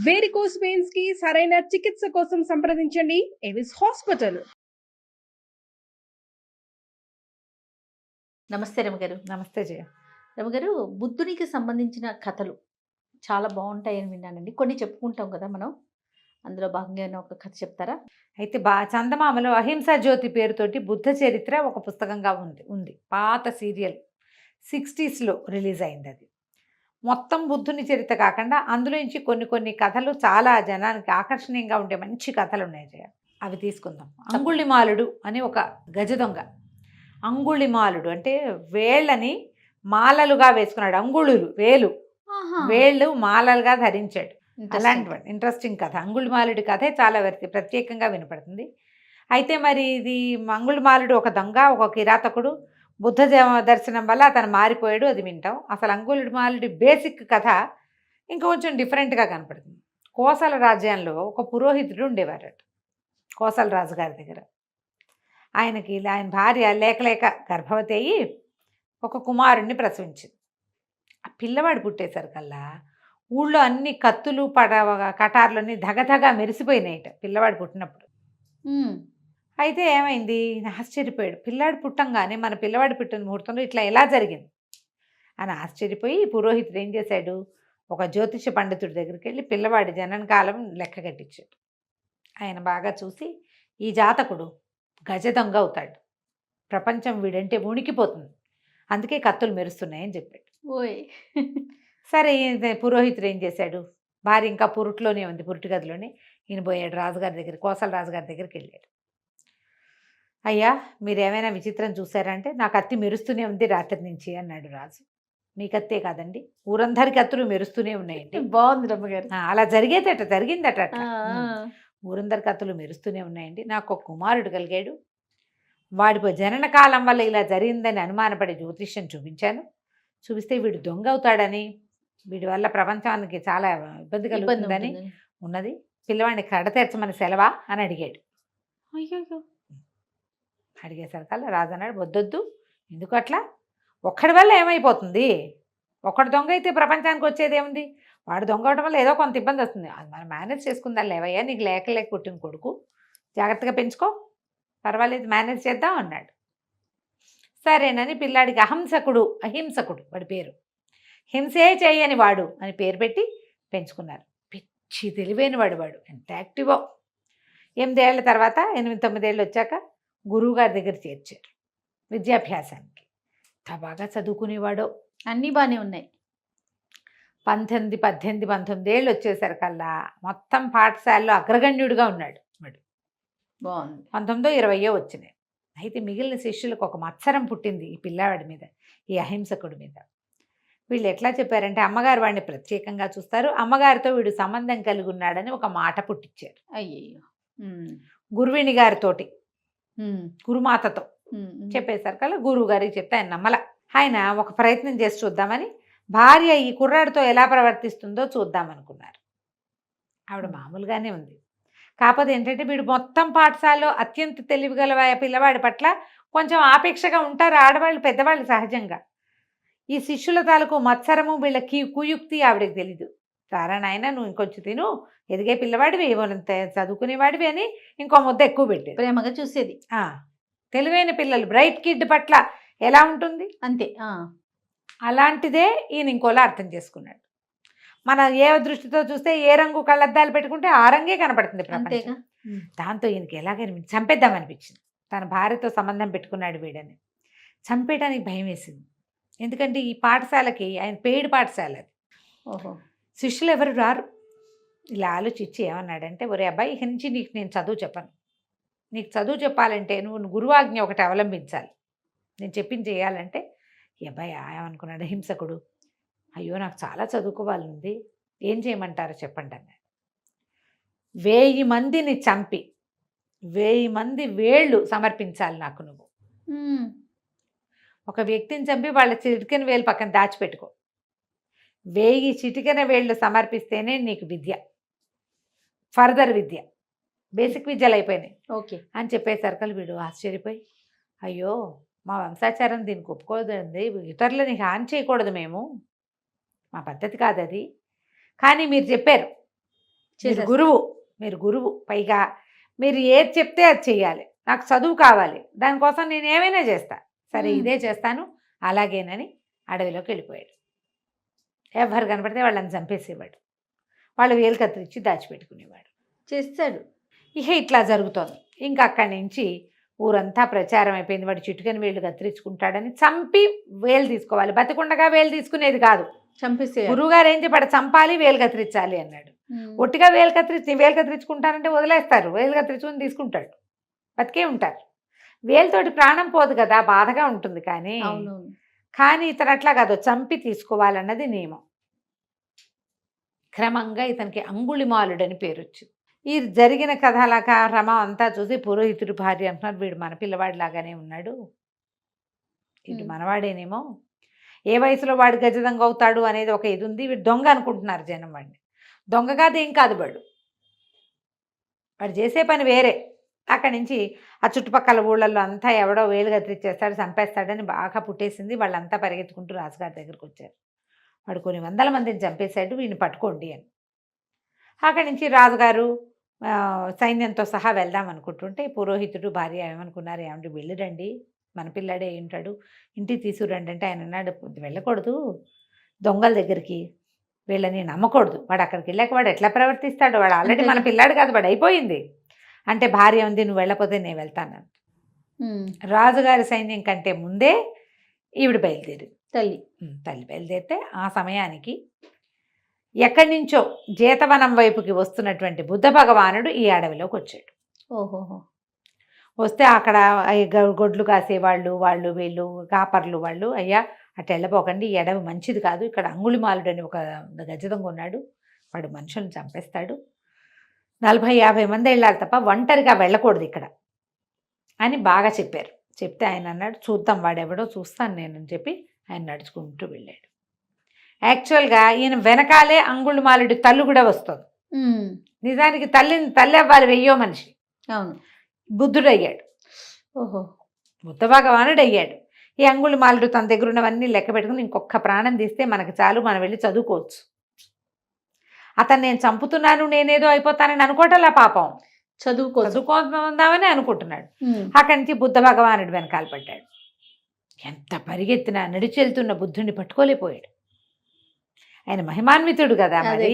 Varicose veins కి సరైన చికిత్స కోసం సంప్రదించండి ఎవిస్ హాస్పిటల్. నమస్తే రమగారు. నమస్తే జయ. రమగారు, బుద్ధునికి సంబంధించిన కథలు చాలా బాగుంటాయని విన్నానండి. కొన్ని చెప్పుకుంటాం కదా మనం. అందులో భాగంగా ఏమైనా ఒక కథ చెప్తారా? అయితే చందమామలో అహింసా జ్యోతి పేరుతోటి బుద్ధ చరిత్ర ఒక పుస్తకంగా ఉంది. పాత సీరియల్ 60స్లో రిలీజ్ అయింది. అది మొత్తం బుద్ధుని చరిత్ర కాకుండా అందులో నుంచి కొన్ని కథలు చాలా జనానికి ఆకర్షణీయంగా ఉండే మంచి కథలు ఉన్నాయి జయ. అవి తీసుకుందాం. అంగుళిమాలుడు అని ఒక గజ దొంగ. అంగుళిమాలుడు అంటే వేళ్ళని మాలలుగా వేసుకున్నాడు. అంగుళులు వేళ్ళు మాలలుగా ధరించాడు. అలాంటి ఇంట్రెస్టింగ్ కథ. అంగుళిమాలుడి కథే చాలా ప్రత్యేకంగా వినపడుతుంది. అయితే మరి ఇది అంగుళిమాలుడు ఒక దొంగ, ఒక కిరాతకుడు. బుద్ధ దర్శనం వల్ల అతను మారిపోయాడు. అది వింటాం. అసలు అంగుళిమాలుడి బేసిక్ కథ ఇంకొంచెం డిఫరెంట్గా కనపడుతుంది. కోసల రాజ్యంలో ఒక పురోహితుడు ఉండేవారట, కోసల రాజు గారి దగ్గర. ఆయన భార్య లేక గర్భవతి అయ్యి ఒక కుమారుణ్ణి ప్రసవించింది. ఆ పిల్లవాడు పుట్టేసరికల్లా ఊళ్ళో అన్ని కత్తులు కటార్లన్నీ ధగధగా మెరిసిపోయినాయిట పిల్లవాడు పుట్టినప్పుడు. అయితే ఏమైంది, ఆశ్చర్యపోయాడు. పిల్లాడు పుట్టంగానే మన పిల్లవాడు పుట్టిన ముహూర్తంలో ఇట్లా ఎలా జరిగింది అని ఆశ్చర్యపోయి పురోహితుడు ఏం చేశాడు, ఒక జ్యోతిష పండితుడి దగ్గరికి వెళ్ళి పిల్లవాడి జనన కాలం లెక్క కట్టించాడు. ఆయన బాగా చూసి ఈ జాతకుడు గజ దొంగ అవుతాడు, ప్రపంచం వీడంటే ఉనికిపోతుంది, అందుకే కత్తులు మెరుస్తున్నాయని చెప్పాడు. ఓయ్ సరే పురోహితుడు ఏం చేశాడు, భార్య ఇంకా పురుట్లోనే ఉంది, పురుటి గదిలోనే. ఈయన పోయాడు రాజుగారి దగ్గర, కోసల రాజుగారి దగ్గరికి వెళ్ళాడు. అయ్యా, మీరేమైనా విచిత్రం చూసారంటే నా కత్తి మెరుస్తూనే ఉంది రాత్రి నుంచి అన్నాడు రాజు. మీ కత్తే కాదండి, ఊరందరి కత్తులు మెరుస్తూనే ఉన్నాయండి. బాగుంది రమ్మగారు. అలా జరిగిందట. ఊరందరి కత్తులు మెరుస్తూనే ఉన్నాయండి. నాకు ఒక కుమారుడు కలిగాడు. వాడి జనన కాలం వల్ల ఇలా జరిగిందని అనుమానపడే జ్యోతిష్యం చూపించాను. చూపిస్తే వీడు దొంగ అవుతాడని, వీడి వల్ల ప్రపంచానికి చాలా ఇబ్బంది కలుగుతుందని ఉన్నది. పిల్లవాడిని కడతీర్చమని సెలవా అని అడిగాడు. అయ్యో అడిగేసరికల్లా రాజు అన్నాడు, వద్దొద్దు, ఎందుకు అట్లా, ఒక్కడి వల్ల ఏమైపోతుంది, ఒక్కడి దొంగ అయితే ప్రపంచానికి వచ్చేది ఏముంది, వాడు దొంగ అవడం వల్ల ఏదో కొంత ఇబ్బంది వస్తుంది, అది మనం మేనేజ్ చేసుకుందాం లేవయ్యా, నీకు లేక పుట్టిన కొడుకు, జాగ్రత్తగా పెంచుకో, పర్వాలేదు మేనేజ్ చేద్దాం అన్నాడు. సరేనని పిల్లాడికి అహింసకుడు వాడి పేరు, హింసే చేయని వాడు అని పేరు పెట్టి పెంచుకున్నారు. పిచ్చి తెలివైన వాడు ఎంత యాక్టివో. 8 ఏళ్ల తర్వాత 8-9 ఏళ్ళు వచ్చాక గురువుగారి దగ్గర చేర్చారు విద్యాభ్యాసానికి. బాగా చదువుకునేవాడు, అన్నీ బాగానే ఉన్నాయి. 18 ఏళ్ళు వచ్చేసరికల్లా మొత్తం పాఠశాలలో అగ్రగణ్యుడిగా ఉన్నాడు వాడు. బాగుంది. 19-20 వచ్చినాయి. అయితే మిగిలిన శిష్యులకు ఒక మత్సరం పుట్టింది ఈ పిల్లవాడి మీద, ఈ అహింసకుడి మీద. వీళ్ళు ఎట్లా చెప్పారంటే, అమ్మగారు వాడిని ప్రత్యేకంగా చూస్తారు, అమ్మగారితో వీడు సంబంధం కలిగి ఉన్నాడని ఒక మాట పుట్టించారు. అయ్యయ్యో. గురువిణి గారితోటి, గురుమాతతో చెప్పేసరికల్లా గురువు గారికి చెప్తే ఆయన నమ్మల. ఆయన ఒక ప్రయత్నం చేసి చూద్దామని భార్య ఈ కుర్రాడితో ఎలా ప్రవర్తిస్తుందో చూద్దామనుకున్నారు. ఆవిడ మామూలుగానే ఉంది, కాకపోతే ఏంటంటే వీడు మొత్తం పాఠశాలలో అత్యంత తెలివిగల పిల్లవాడి పట్ల కొంచెం ఆపేక్షగా ఉంటారు ఆడవాళ్ళు, పెద్దవాళ్ళు సహజంగా. ఈ శిష్యుల తాలూకు మత్సరము, వీళ్ళ కుయుక్తి ఆవిడకి తెలీదు. సారా నాయన, నువ్వు ఇంకొంచెం తిను, ఎదిగే పిల్లవాడివి, చదువుకునేవాడివి అని ఇంకో ముద్ద ఎక్కువ పెట్టేది. ప్రేమగా చూసేది. తెలివైన పిల్లలు, బ్రైట్ కిడ్ పట్ల ఎలా ఉంటుంది అంతే. అలాంటిదే ఈయన ఇంకోలా అర్థం చేసుకున్నాడు. మన ఏ దృష్టితో చూస్తే ఏ రంగు కళ్ళద్దాలు పెట్టుకుంటే ఆ రంగే కనపడుతుంది ప్రపంచం. దాంతో ఈయనకి ఎలాగైనా చంపేద్దామనిపించింది. తన భార్యతో సంబంధం పెట్టుకున్నాడు వీడని. చంపేయడానికి భయం వేసింది. ఎందుకంటే ఈ పాఠశాలకి ఆయన పెయిడ్ పాఠశాల అది. శిష్యులు ఎవరు రారు. ఇలా ఆలోచించి ఏమన్నాడంటే, ఒరే అబ్బాయి, ఇక నుంచి నీకు నేను చదువు చెప్పను. నీకు చదువు చెప్పాలంటే నువ్వు గురువాజ్ఞ ఒకటి అవలంబించాలి. నేను చెప్పింది చేయాలంటే. ఈ అబ్బాయి ఏమనుకున్నాడు హింసకుడు, అయ్యో నాకు చాలా చదువుకోవాలంది, ఏం చేయమంటారో చెప్పండి అన్నాడు. 1000 మందిని చంపి 1000 మంది వేళ్ళు సమర్పించాలి నాకు నువ్వు. ఒక వ్యక్తిని చంపి వాళ్ళ చిటికెన వేలు పక్కన దాచిపెట్టుకో. 1000 చిటికెన వేళ్ళు సమర్పిస్తేనే నీకు విద్య, ఫర్దర్ విద్య, బేసిక్ విద్యలు అయిపోయినాయి ఓకే అని చెప్పేసరికి వీడు ఆశ్చర్యపోయి, అయ్యో మా వంశాచారం దీనికి ఒప్పుకోదండి, ఇతరులని హాని చేయకూడదు, మేము మా పద్ధతి కాదు అది, కానీ మీరు చెప్పారు మీరు గురువు, మీరు గురువు. పైగా మీరు ఏది చెప్తే అది చెయ్యాలి. నాకు చదువు కావాలి, దానికోసం నేను ఏమైనా చేస్తా. సరే ఇదే చేస్తాను అలాగేనని అడవిలోకి వెళ్ళిపోయాడు. ఎవరు కనపడితే వాళ్ళని చంపేసేవాడు. వాళ్ళు వేలు కత్తిరించి దాచిపెట్టుకునేవాడు. చేస్తాడు. ఇక ఇట్లా జరుగుతోంది. ఇంకా అక్కడి నుంచి ఊరంతా ప్రచారం అయిపోయింది. వాడు చిటుకని వేళ్ళు కత్తిరించుకుంటాడని, చంపి వేలు తీసుకోవాలి, బతికుండగా వేలు తీసుకునేది కాదు. చంపేసే గురువుగారు ఏం చెప్పాడు, చంపాలి వేలు కత్తిరించాలి అన్నాడు. ఒట్టిగా వేలు కత్తిరించుకుంటానంటే వదిలేస్తారు, వేలు కత్తిరించుకుని తీసుకుంటాడు, బతికే ఉంటారు. వేలుతోటి ప్రాణం పోదు కదా, బాధగా ఉంటుంది. కానీ ఇతను అట్లా కాదు, చంపి తీసుకోవాలన్నది నియమం. క్రమంగా ఇతనికి అంగుళిమాలుడని పేరు వచ్చింది. ఈ జరిగిన కథలాగా రమ అంతా చూసి పురోహితుడి భార్య అంటున్నారు, వీడు మన పిల్లవాడిలాగానే ఉన్నాడు, ఇటు మనవాడేనేమో, ఏ వయసులో వాడు గజదంగ అవుతాడు అనేది ఒక ఇది ఉంది. వీడు దొంగ అనుకుంటున్నారు జనం. వాడిని దొంగ కాదు, ఏం కాదు, వాడు చేసే పని వేరే. అక్కడి నుంచి ఆ చుట్టుపక్కల ఊళ్ళల్లో అంతా ఎవడో వేలు కత్తిరించేస్తాడు, చంపేస్తాడని బాగా పుట్టేసింది. వాళ్ళంతా పరిగెత్తుకుంటూ రాజుగారి దగ్గరికి వచ్చారు. వాడు కొన్ని వందల మందిని చంపేశాడు, వీడిని పట్టుకోండి అని. అక్కడి నుంచి రాజుగారు సైన్యంతో సహా వెళ్దాం అనుకుంటుంటే పురోహితుడు భార్య ఏమనుకున్నారు, ఏమంటే వెళ్ళిరండి, మన పిల్లాడే ఉంటాడు, ఇంటికి తీసుకురండి అంటే ఆయన అన్నాడు, వెళ్ళకూడదు దొంగల దగ్గరికి, వీళ్ళని నమ్మకూడదు. వాడు అక్కడికి వెళ్ళాక వాడు ఎట్లా ప్రవర్తిస్తాడు, వాడు ఆల్రెడీ మన పిల్లాడు కాదు, వాడు అయిపోయింది అంటే భార్య ఉంది, నువ్వు వెళ్ళకపోతే నేను వెళ్తాను. రాజుగారి సైన్యం కంటే ముందే ఈవిడ బయలుదేరి తల్లి బయలుదేరితే ఆ సమయానికి ఎక్కడి నుంచో జేతవనం వైపుకి వస్తున్నటువంటి బుద్ధ భగవానుడు ఈ అడవిలోకి వచ్చాడు. వస్తే అక్కడ గొడ్లు కాసేవాళ్ళు, వాళ్ళు వీళ్ళు కాపర్లు వాళ్ళు, అయ్యా అటు వెళ్ళపోకండి, ఈ అడవి మంచిది కాదు, ఇక్కడ అంగుళిమాలుడు అని ఒక గజదొంగ ఉన్నాడు, వాడు మనుషులను చంపేస్తాడు, 40-50 మంది వెళ్ళాలి తప్ప ఒంటరిగా వెళ్ళకూడదు ఇక్కడ అని బాగా చెప్పారు. చెప్తే ఆయన అన్నాడు, చూద్దాం వాడెవడో చూస్తాను నేను అని చెప్పి ఆయన నడుచుకుంటూ వెళ్ళాడు. యాక్చువల్గా ఈయన వెనకాలే అంగుళిమాలుడి తల్లి కూడా వస్తుంది. నిజానికి తల్లి అవ్వాలి, వెయ్యో మనిషి. బుద్ధుడు అయ్యాడు, బుద్ధ భగవానుడు అయ్యాడు. ఈ అంగుళిమాలుడు తన దగ్గర ఉన్నవన్నీ లెక్క పెట్టుకుని ఇంకొక ప్రాణం తీస్తే మనకు చాలు, మనం వెళ్ళి చదువుకోవచ్చు. అతను నేను చంపుతున్నాను, నేనేదో అయిపోతానని అనుకోవటంలా, పాపం చదువుకుందామని అనుకుంటున్నాడు. అక్కడి నుంచి బుద్ధ భగవానుడు వెనకాల పడ్డాడు. ఎంత పరిగెత్తినా నడిచి వెళ్తున్న బుద్ధుడిని పట్టుకోలేకపోయాడు. ఆయన మహిమాన్వితుడు కదా, మరి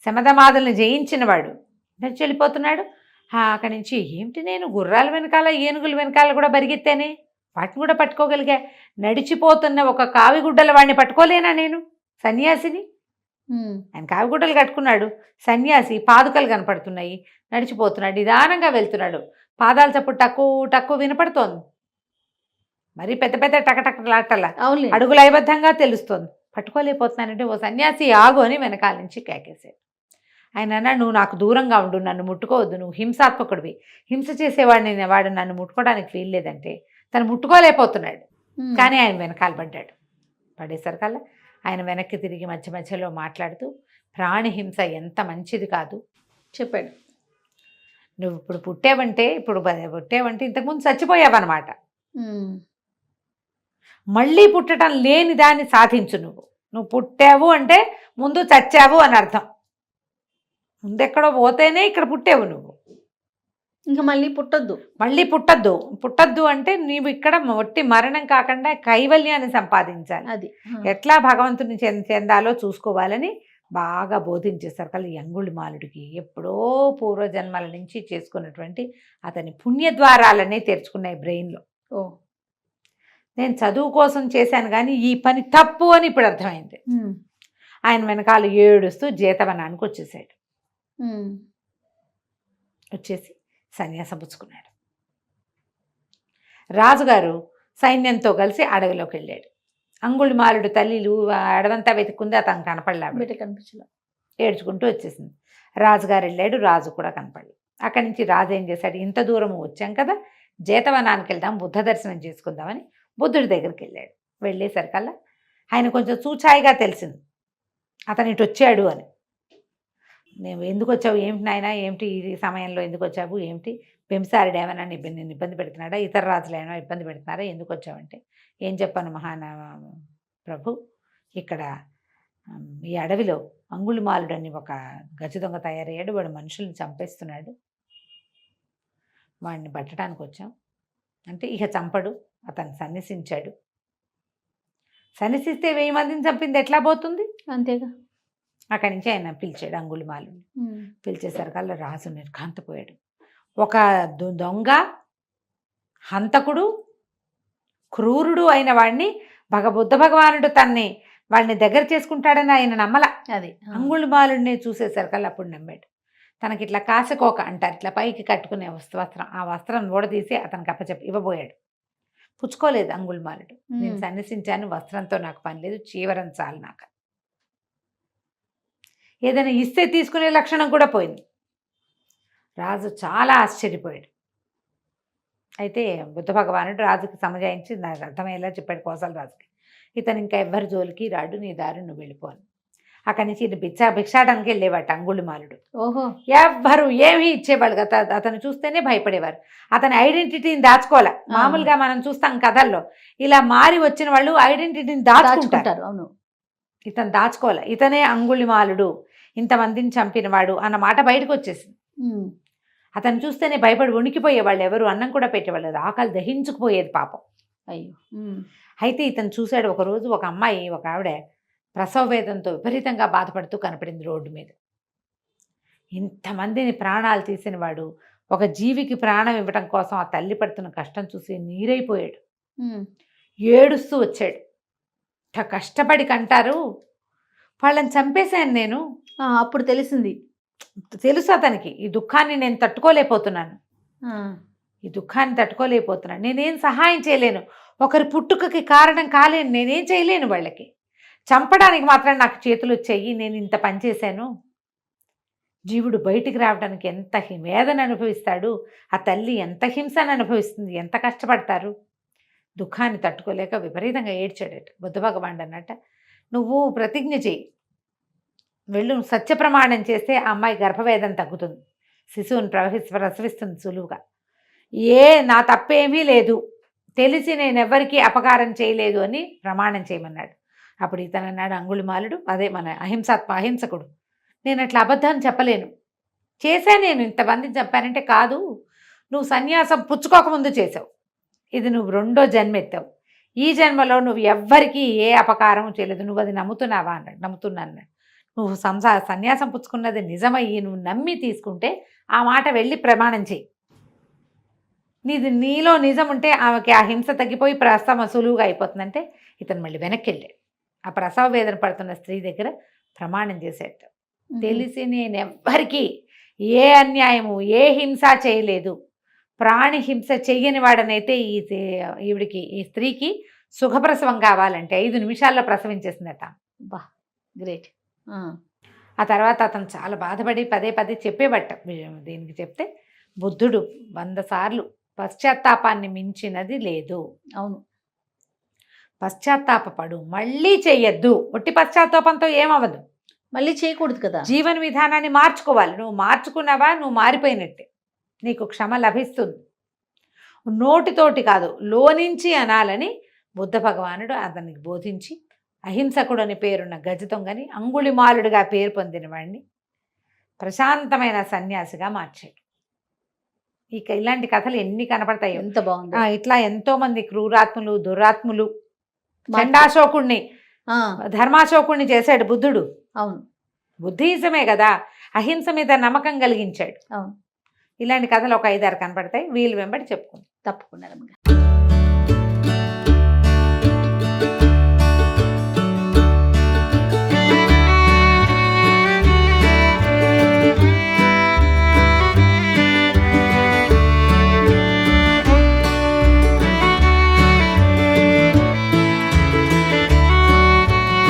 శమధమాదుల్ని జయించినవాడు, నడిచి వెళ్ళిపోతున్నాడు. అక్కడి నుంచి ఏమిటి, నేను గుర్రాల వెనకాల ఏనుగుల వెనకాల కూడా పరిగెత్తానే, వాటిని కూడా పట్టుకోగలిగా, నడిచిపోతున్న ఒక కావిగుడ్డల వాడిని పట్టుకోలేనా నేను, సన్యాసిని. ఆయన కావిగుడ్డలు కట్టుకున్నాడు, సన్యాసి, పాదుకలు కనపడుతున్నాయి, నడిచిపోతున్నాడు, నిదానంగా వెళ్తున్నాడు, పాదాల చప్పుడు టక్కు వినపడుతోంది, మరి పెద్ద పెద్ద టకటకలాటలా అడుగులు లయబద్ధంగా తెలుస్తోంది. పట్టుకోలేకపోతున్నానంటే, ఓ సన్యాసి ఆగు అని వెనకాల నుంచి కేకేశాడు. ఆయన అన్నాడు, నువ్వు నాకు దూరంగా ఉండు, నన్ను ముట్టుకోవద్దు, నువ్వు హింసాత్మకుడివి, హింస చేసేవాడిని, వాడు నన్ను ముట్టుకోవడానికి వీల్లేదంటే తను ముట్టుకోలేకపోతున్నాడు. కానీ ఆయన వెనకాల పడ్డాడు. పడేసరికల్లా ఆయన వెనక్కి తిరిగి మధ్య మధ్యలో మాట్లాడుతూ, ప్రాణిహింస ఎంత మంచిది కాదు చెప్పాడు. నువ్వు ఇప్పుడు పుట్టావంటే ఇంతకుముందు చచ్చిపోయావన్నమాట, మళ్ళీ పుట్టడం లేని దాన్ని సాధించు. నువ్వు పుట్టావు అంటే ముందు చచ్చావు అని అర్థం. ముందెక్కడో పోతేనే ఇక్కడ పుట్టావు, నువ్వు ఇంకా మళ్ళీ పుట్టద్దు అంటే నీవు ఇక్కడ ఒట్టి మరణం కాకుండా కైవల్యాన్ని సంపాదించాలి, అది ఎట్లా భగవంతుని చెందాలో చూసుకోవాలని బాగా బోధించేస్తారు. కానీ ఈ అంగుళిమాలుడికి ఎప్పుడో పూర్వజన్మల నుంచి చేసుకున్నటువంటి అతని పుణ్యద్వారాలనే తెరుచుకున్నాయి బ్రెయిన్లో. నేను చదువు కోసం చేశాను కానీ ఈ పని తప్పు అని ఇప్పుడు అర్థమైంది. ఆయన వెనకాల ఏడుస్తూ జేతవనానికి వచ్చేసాడు. వచ్చేసి సన్యాసం పుచ్చుకున్నాడు. రాజుగారు సైన్యంతో కలిసి అడవిలోకి వెళ్ళాడు. అంగుళిమాలుడు తల్లిలు అడవంతా వెతుక్కుంది, అతను కనిపించలే, ఏడ్చుకుంటూ వచ్చేసింది. రాజుగారు వెళ్ళాడు, రాజు కూడా కనపడలేదు. అక్కడి నుంచి రాజు ఏం చేశాడు, ఇంత దూరం వచ్చాం కదా, జేతవనానికి వెళ్దాం, బుద్ధ దర్శనం చేసుకుందామని బుద్ధుడి దగ్గరికి వెళ్ళాడు. వెళ్ళేసరికల్లా ఆయన కొంచెం చూచాయిగా తెలిసింది అతను ఇటు వచ్చాడు అని. నేను ఎందుకు వచ్చావు, ఏమిటి నాయన, ఏమిటి ఈ సమయంలో ఎందుకు వచ్చావు, ఏమిటి బింసారుడు ఏమైనా నేను ఇబ్బంది పెడుతున్నాడా, ఇతర రాజులు ఏమైనా ఇబ్బంది పెడుతున్నారా, ఎందుకు వచ్చావంటే, ఏం చెప్పాను ప్రభు, ఇక్కడ ఈ అడవిలో అంగుళిమాలుడు అని ఒక గజ దొంగ తయారయ్యాడు. వాడు మనుషుల్ని చంపేస్తున్నాడు. వాడిని పట్టడానికి వచ్చాం అంటే ఇక చంపడు, అతను సన్యసించాడు. సన్యసిస్తే 1000 మందిని చంపింది ఎట్లా పోతుంది? అంతేగా. అక్కడి నుంచి ఆయన పిలిచాడు అంగుళిమాలుని. పిలిచేసరికల్లా రాజు నిర్ఘాంతపోయాడు. ఒక దొంగ, హంతకుడు, క్రూరుడు అయిన వాడిని బుద్ధ భగవానుడు వాడిని దగ్గర చేసుకుంటాడని ఆయన నమ్మల. అది అంగుళిమాలుడిని చూసేసరికల్లా అప్పుడు నమ్మాడు. తనకి ఇట్లా కాసుకోక అంటారు, ఇట్లా పైకి కట్టుకునే వస్త్రం, ఆ వస్త్రం ఊడదీసి అతనికి అప్పచెప్పి ఇవ్వబోయాడు. పుచ్చుకోలేదు అంగుళిమాలుడు. నేను సన్యసించాను, వస్త్రంతో నాకు పని లేదు, చీవరం చాలు నాకు. ఏదైనా ఇస్తే తీసుకునే లక్షణం కూడా పోయింది. రాజు చాలా ఆశ్చర్యపోయాడు. అయితే బుద్ధ భగవానుడు రాజుకి సమజాయించి నాకు అర్థమయ్యేలా చెప్పాడు కోసల రాజుకి, ఇతను ఇంకా ఎవ్వరి జోలికి రాడు, నీ దారి నువ్వు వెళ్ళిపోను. అక్కడి నుంచి భిక్షాటానికి వెళ్ళేవాట అంగుళిమాలుడు. ఓహో. ఎవ్వరు ఏమీ ఇచ్చేవాళ్ళు కదా, అతను చూస్తేనే భయపడేవారు. అతని ఐడెంటిటీని దాచుకోవాలి. మామూలుగా మనం చూస్తాం కథల్లో, ఇలా మారి వచ్చిన వాళ్ళు ఐడెంటిటీని దాచుకుంటారు. అవును, ఇతను దాచుకోవాలి. ఇతనే అంగుళిమాలుడు, ఇంతమందిని చంపినవాడు అన్న మాట బయటకు వచ్చేసింది. అతను చూస్తేనే భయపడి వణికిపోయేవాళ్ళు, ఎవరు అన్నం కూడా పెట్టేవాళ్ళు, ఆకలి దహించుకుపోయేది పాపం. అయ్యో. అయితే ఇతను చూశాడు ఒకరోజు, ఒక అమ్మాయి, ఒక ఆవిడ ప్రసవ వేదంతో విపరీతంగా బాధపడుతూ కనపడింది రోడ్డు మీద. ఇంతమందిని ప్రాణాలు తీసిన వాడు ఒక జీవికి ప్రాణం ఇవ్వడం కోసం ఆ తల్లి పడుతున్న కష్టం చూసి నీరైపోయాడు. ఏడుస్తూ వచ్చాడు. కష్టపడి కంటారు, వాళ్ళని చంపేశాను నేను. అప్పుడు తెలిసింది, తెలుసు అతనికి, ఈ దుఃఖాన్ని నేను తట్టుకోలేకపోతున్నాను, ఈ దుఃఖాన్ని తట్టుకోలేకపోతున్నాను, నేనేం సహాయం చేయలేను, ఒకరి పుట్టుకకి కారణం కాలేను, నేనేం చేయలేను, వాళ్ళకి చంపడానికి మాత్రం నాకు చేతులు వచ్చాయి, నేను ఇంత పని చేశాను. జీవుడు బయటికి రావడానికి ఎంత వేదన అనుభవిస్తాడు, ఆ తల్లి ఎంత హింసను అనుభవిస్తుంది, ఎంత కష్టపడతారు. దుఃఖాన్ని తట్టుకోలేక విపరీతంగా ఏడ్చాడట. బుద్ధ భగవానుడు అన్నట్ట, నువ్వు ప్రతిజ్ఞ చేయి, వెళ్ళు, సత్య ప్రమాణం చేస్తే ఆ అమ్మాయి గర్భవేదన తగ్గుతుంది, శిశువుని ప్రసవిస్తుంది సులువుగా. నా తప్పేమీ లేదు, తెలిసి నేను ఎవ్వరికీ అపకారం చేయలేదు అని ప్రమాణం చేయమన్నాడు. అప్పుడు ఇతను అన్నాడు అంగుళిమాలుడు, అదే మన అహింసకుడు, నేను అట్లా అబద్ధాన్ని చెప్పలేను, చేశాను, నేను ఇంతమందిని చెప్పానంటే కాదు, నువ్వు సన్యాసం పుచ్చుకోకముందు చేసావు, ఇది నువ్వు 2వ జన్మ ఎత్తావు, ఈ జన్మలో నువ్వు ఎవ్వరికీ ఏ అపకారం చేయలేదు, నువ్వు అది నమ్ముతున్నావా అన్నాడు. నమ్ముతున్నాను. నువ్వు సన్యాసం పుచ్చుకున్నది నిజమయ్యి నువ్వు నమ్మి తీసుకుంటే ఆ మాట వెళ్ళి ప్రమాణం చేయి, నీలో నిజం ఉంటే ఆమెకి ఆ హింస తగ్గిపోయి ప్రసవం సులువుగా అయిపోతుందంటే ఇతను మళ్ళీ వెనక్కి వెళ్ళాడు. ఆ ప్రసవ వేదన పడుతున్న స్త్రీ దగ్గర ప్రమాణం చేసేట, తెలిసి నేను ఎవ్వరికీ ఏ అన్యాయము ఏ హింస చేయలేదు, ప్రాణి హింస చెయ్యని వాడనైతే ఈవిడికి, ఈ స్త్రీకి సుఖప్రసవం కావాలంటే 5 నిమిషాల్లో ప్రసవించేసిందట. బా, గ్రేట్. ఆ తర్వాత అతను చాలా బాధపడి పదే చెప్పేబట్ట. దీనికి చెప్తే బుద్ధుడు 100 సార్లు పశ్చాత్తాపాన్ని మించినది లేదు. అవును, పశ్చాత్తాపడు, మళ్ళీ చెయ్యొద్దు. ఒట్టి పశ్చాత్తాపంతో ఏమవ్వదు, మళ్ళీ చేయకూడదు కదా. జీవన విధానాన్ని మార్చుకోవాలి. నువ్వు మార్చుకున్నావా, నువ్వు మారిపోయినట్టే, నీకు క్షమ లభిస్తుంది. నోటితోటి కాదు, లోనించి అనాలని బుద్ధ భగవానుడు అతనికి బోధించి అహింసకుడు అని పేరున్న గజ దొంగని అంగుళిమాలుడిగా పేరు పొందిన వాడిని ప్రశాంతమైన సన్యాసిగా మార్చాడు. ఇక ఇలాంటి కథలు ఎన్ని కనపడతాయో. ఎంత బాగుంది. ఇట్లా ఎంతో మంది క్రూరాత్ములు, దురాత్ములు, చండాశోకుణ్ణి, ధర్మాశోకుణ్ణి చేశాడు బుద్ధుడు. అవును, బుద్ధిజమే కదా, అహింస మీద నమ్మకం కలిగించాడు. అవును, ఇలాంటి కథలు ఒక 5-6 కనపడతాయి, వీళ్ళు వెంబడి చెప్పుకుంటాం. తప్పకుండా.